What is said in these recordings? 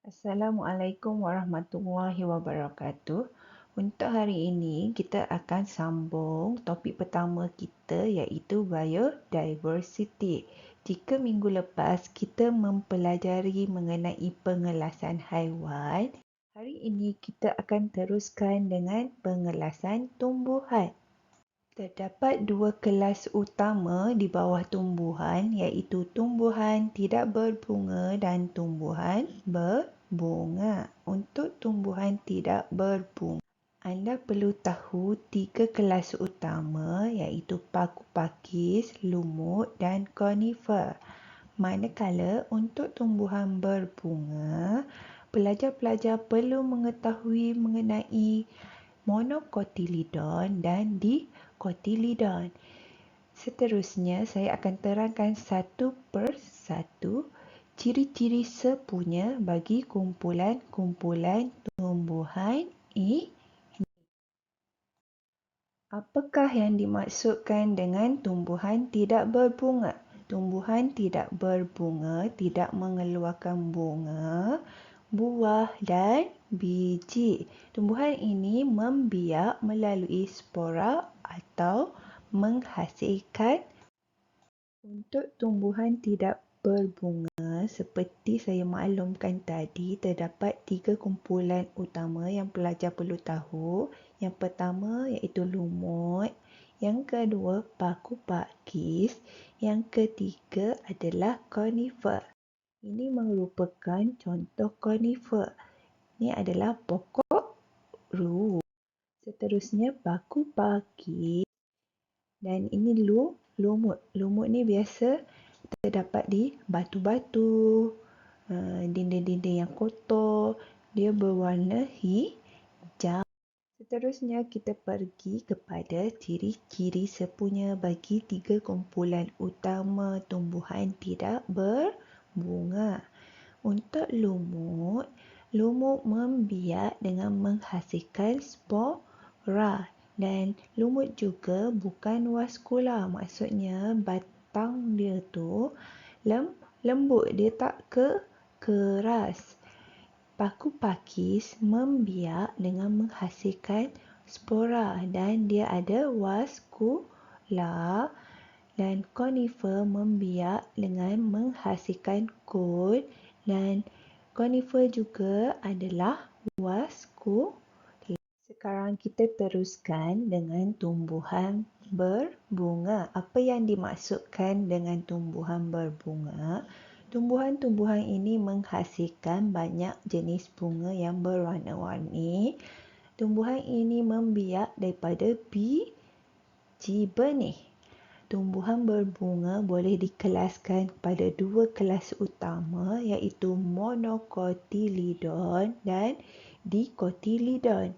Assalamualaikum warahmatullahi wabarakatuh. Untuk hari ini, kita akan sambung topik pertama kita iaitu biodiversity. Jika minggu lepas kita mempelajari mengenai pengelasan haiwan, hari ini kita akan teruskan dengan pengelasan tumbuhan. Terdapat dua kelas utama di bawah tumbuhan iaitu tumbuhan tidak berbunga dan tumbuhan berbunga. Untuk tumbuhan tidak berbunga, anda perlu tahu tiga kelas utama iaitu paku pakis, lumut dan konifer. Manakala untuk tumbuhan berbunga, pelajar-pelajar perlu mengetahui mengenai monocotyledon dan dicotyledon. Seterusnya, saya akan terangkan satu persatu ciri-ciri sepunya bagi kumpulan-kumpulan tumbuhan ini. Apakah yang dimaksudkan dengan tumbuhan tidak berbunga? Tumbuhan tidak berbunga tidak mengeluarkan bunga, buah dan biji. Tumbuhan ini membiak melalui spora atau menghasilkan. Untuk tumbuhan tidak berbunga, seperti saya maklumkan tadi, terdapat tiga kumpulan utama yang pelajar perlu tahu. Yang pertama iaitu lumut, yang kedua paku pakis, yang ketiga adalah konifer. Ini merupakan contoh konifer. Ini adalah pokok ru. Seterusnya paku pakis dan ini lumut. Lumut ni biasa terdapat di batu-batu, dinding-dinding yang kotor. Dia berwarna hijau. Seterusnya kita pergi kepada ciri-ciri sepunya bagi tiga kumpulan utama tumbuhan tidak berbunga. Untuk lumut, lumut membiak dengan menghasilkan spora. Dan lumut juga bukan vaskula, maksudnya batang dia tu lembut, dia tak keras. Paku pakis membiak dengan menghasilkan spora dan dia ada vaskula, dan konifer membiak dengan menghasilkan kul, dan konifer juga adalah vaskula. Sekarang kita teruskan dengan tumbuhan berbunga. Apa yang dimaksudkan dengan tumbuhan berbunga? Tumbuhan-tumbuhan ini menghasilkan banyak jenis bunga yang berwarna-warni. Tumbuhan ini membiak daripada biji benih. Tumbuhan berbunga boleh dikelaskan kepada dua kelas utama iaitu monocotyledon dan dicotyledon.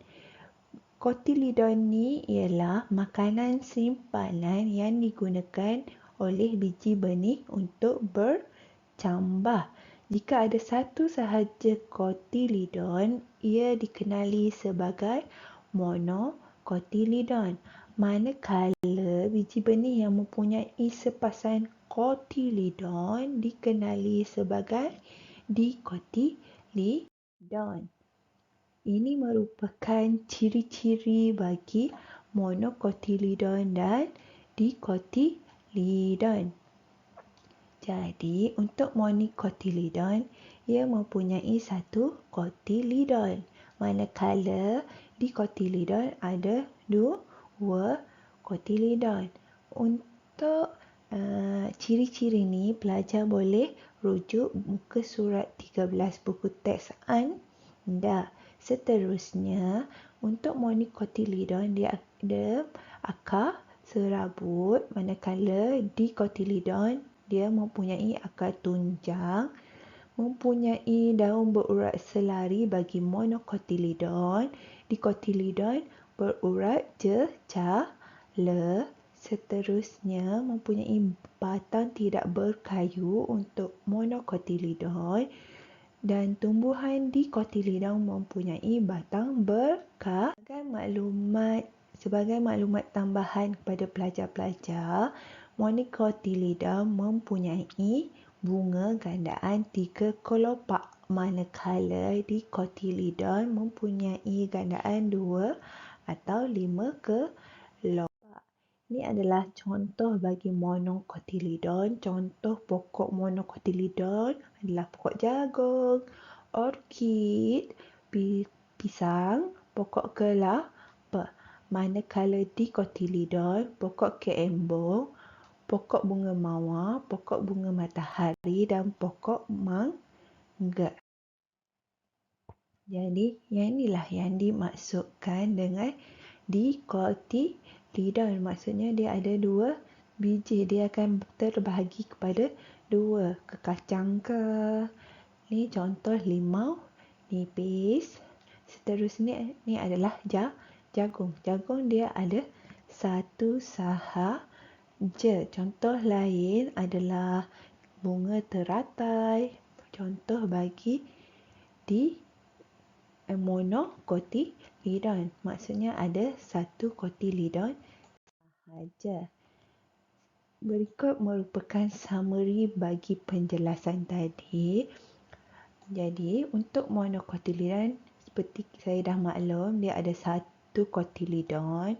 Cotyledon ni ialah makanan simpanan yang digunakan oleh biji benih untuk bercambah. Jika ada satu sahaja cotyledon, ia dikenali sebagai monocotyledon. Manakala biji benih yang mempunyai sepasang cotyledon dikenali sebagai dicotyledon. Ini merupakan ciri-ciri bagi monocotyledon dan dicotyledon. Jadi, untuk monocotyledon, ia mempunyai satu cotyledon. Manakala dicotyledon ada dua cotyledon. Untuk ciri-ciri ni, pelajar boleh rujuk muka surat 13 buku teks anda. Seterusnya, untuk monocotyledon dia ada akar serabut, manakala dicotyledon dia mempunyai akar tunjang, mempunyai daun berurat selari bagi monocotyledon. Dicotyledon berurat jejala. Seterusnya, mempunyai batang tidak berkayu untuk monocotyledon. Dan tumbuhan dicotyledon mempunyai batang berkayu. Sebagai maklumat tambahan kepada pelajar-pelajar, monocotyledon mempunyai bunga gandaan 3 kelopak. manakala dikotilidon mempunyai gandaan 2 atau 5 kelopak. Ini adalah contoh bagi monokotilidon. Contoh pokok monokotilidon adalah pokok jagung, orkid, pisang, pokok kelapa. Manakala dikotilidon, pokok keembong, pokok bunga mawar, pokok bunga matahari dan pokok mangga. Jadi, yang inilah yang dimaksudkan dengan dikotilidon. Maksudnya dia ada 2 biji. Dia akan terbahagi kepada 2. Kekacang ke. Ni contoh limau nipis. Seterusnya ni adalah jagung. Jagung dia ada 1 sahaja. Contoh lain adalah bunga teratai. Contoh bagi di monokotilidon. Maksudnya ada 1 kotilidon sahaja. Berikut merupakan summary bagi penjelasan tadi. Jadi, untuk monokotilidon, seperti saya dah maklum, dia ada 1 kotilidon.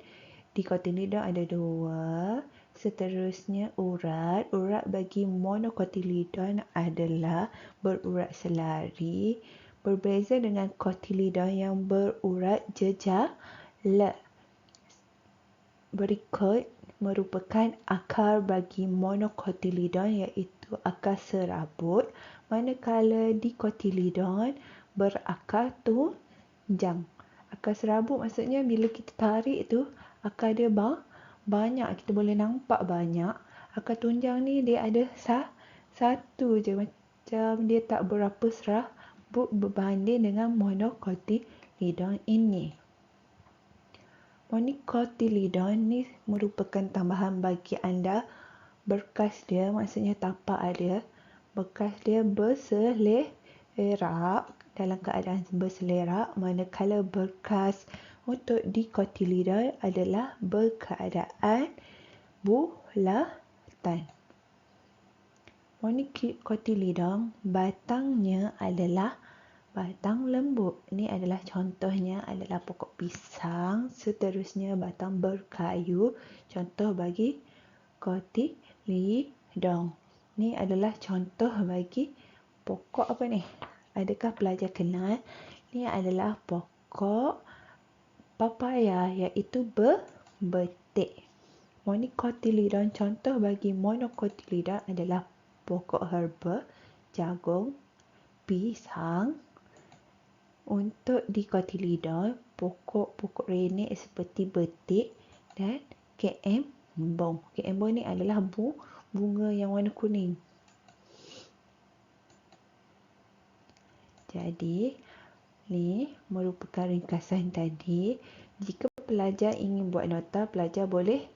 Di kotilidon ada 2. Seterusnya urat. Urat bagi monokotilidon adalah berurat selari. Berbeza dengan kotilidon yang berurat jejala. Berikut merupakan akar bagi monokotilidon iaitu akar serabut, manakala dikotilidon berakar tunjang. Akar serabut maksudnya bila kita tarik tu akar dia banyak, kita boleh nampak banyak. Akar tunjang ni dia ada satu je, macam dia tak berapa serabut berbanding dengan monokotilidon ini. Monokotilidon ni merupakan tambahan bagi anda. Berkas dia, maksudnya tapak dia, berkas dia berselerak, dalam keadaan berselerak, manakala berkas untuk dikotilidon adalah berkeadaan bulatan. Monokotilidon batangnya adalah batang lembut. Ini adalah contohnya adalah pokok pisang. Seterusnya batang berkayu. Contoh bagi kotilidon. Ini adalah contoh bagi pokok apa ni? Adakah pelajar kenal? Ini adalah pokok papaya iaitu betik. Monokotilidon, contoh bagi monokotilidon adalah pokok herba, jagung, pisang. Untuk dikotilidon, pokok-pokok renek seperti betik dan keembong. Keembong ni adalah bunga yang warna kuning. Jadi, ni merupakan ringkasan tadi. Jika pelajar ingin buat nota, pelajar boleh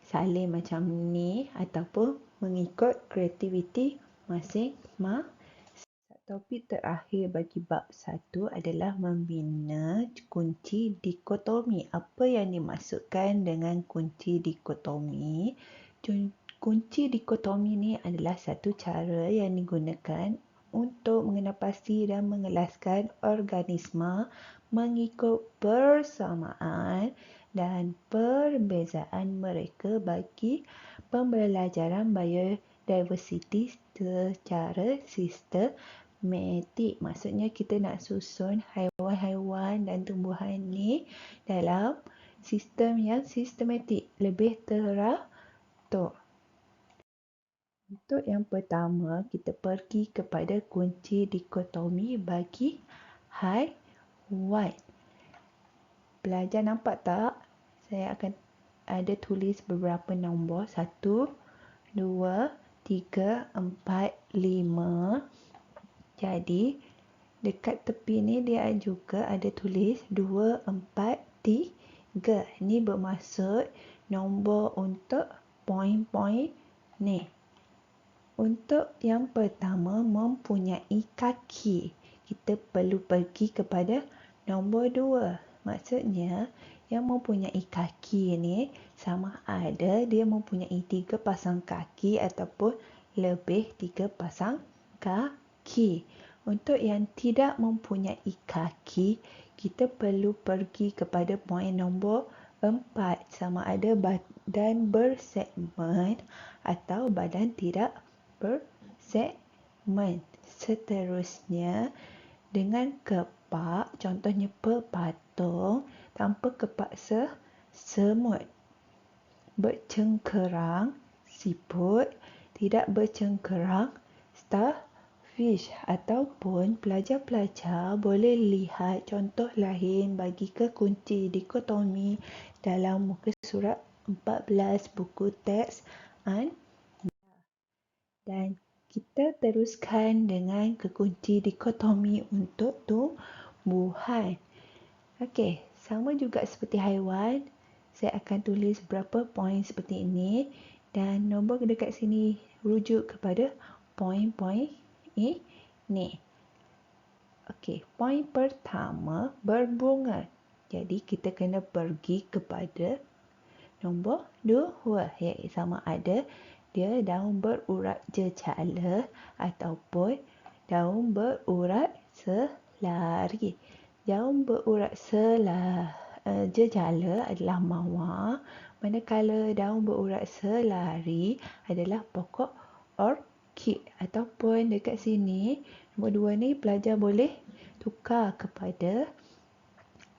salin macam ni ataupun mengikut kreativiti masing-masing. Topik terakhir bagi bab 1 adalah membina kunci dikotomi. Apa yang dimaksudkan dengan kunci dikotomi? Kunci dikotomi ni adalah satu cara yang digunakan untuk mengenapasti dan mengelaskan organisma mengikut persamaan dan perbezaan mereka bagi pembelajaran biodiversiti secara sistematik. Maksudnya kita nak susun haiwan-haiwan dan tumbuhan ni dalam sistem yang sistematik, lebih teratur. Untuk yang pertama, kita pergi kepada kunci dikotomi bagi haiwan. Pelajar nampak tak? Saya akan ada tulis beberapa nombor. 1, 2, 3, 4, 5. Jadi, dekat tepi ni dia juga ada tulis 2, 4, 3. Ini bermaksud nombor untuk poin-poin ni. Untuk yang pertama, mempunyai kaki. Kita perlu pergi kepada nombor 2. Maksudnya, yang mempunyai kaki ni sama ada dia mempunyai 3 pasang kaki ataupun lebih 3 pasang kaki. Untuk yang tidak mempunyai kaki, kita perlu pergi kepada poin nombor 4, sama ada badan bersegmen atau badan tidak bersegmen. Seterusnya, dengan kepak, contohnya pepatung, tanpa kepak semut. Bercengkerang, siput, tidak bercengkerang, starfish. Ataupun pelajar-pelajar boleh lihat contoh lain bagi kekunci dikotomi dalam muka surat 14 buku teks anda. Dan kita teruskan dengan kekunci dikotomi untuk tumbuhan. Okey, sama juga seperti haiwan. Saya akan tulis berapa poin seperti ini dan nombor dekat sini rujuk kepada poin-poin ini. Okey, poin pertama berbunga. Jadi kita kena pergi kepada nombor 2, iaitu sama ada dia daun berurat jejala ataupun daun berurat selari. Daun berurat jejala adalah mawar, manakala daun berurat selari adalah pokok orkid. Ataupun dekat sini, nombor 2 ni pelajar boleh tukar kepada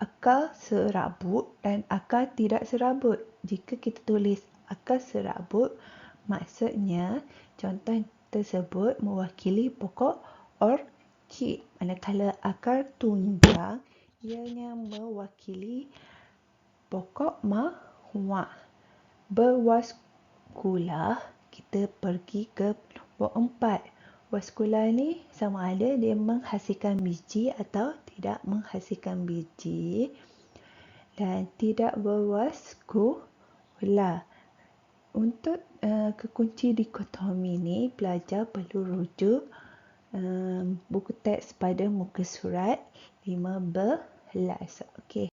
akar serabut dan akar tidak serabut. Jika kita tulis akar serabut, maksudnya contoh tersebut mewakili pokok orkid. Manakala akar tunjang, ianya mewakili pokok mawar. Berwaskulah, kita pergi ke nombor 4. Waskula ni sama ada dia menghasilkan biji atau tidak menghasilkan biji. Dan tidak berwaskula. Untuk kekunci dikotomi ni, pelajar perlu rujuk buku teks pada muka surat 15. Okey.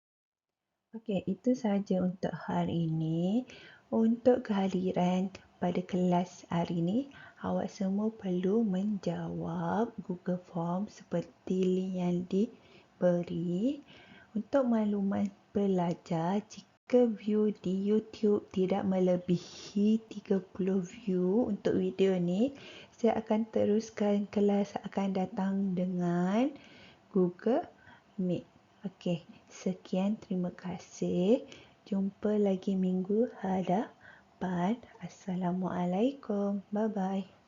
Okey, itu sahaja untuk hari ini. Untuk kehadiran pada kelas hari ini, awak semua perlu menjawab Google Form seperti link yang diberi. Untuk makluman pelajar, jika view di YouTube tidak melebihi 30 view untuk video ni, saya akan teruskan kelas akan datang dengan Google Meet. Okey, sekian, terima kasih. Jumpa lagi minggu hadapan. Assalamualaikum. Bye-bye.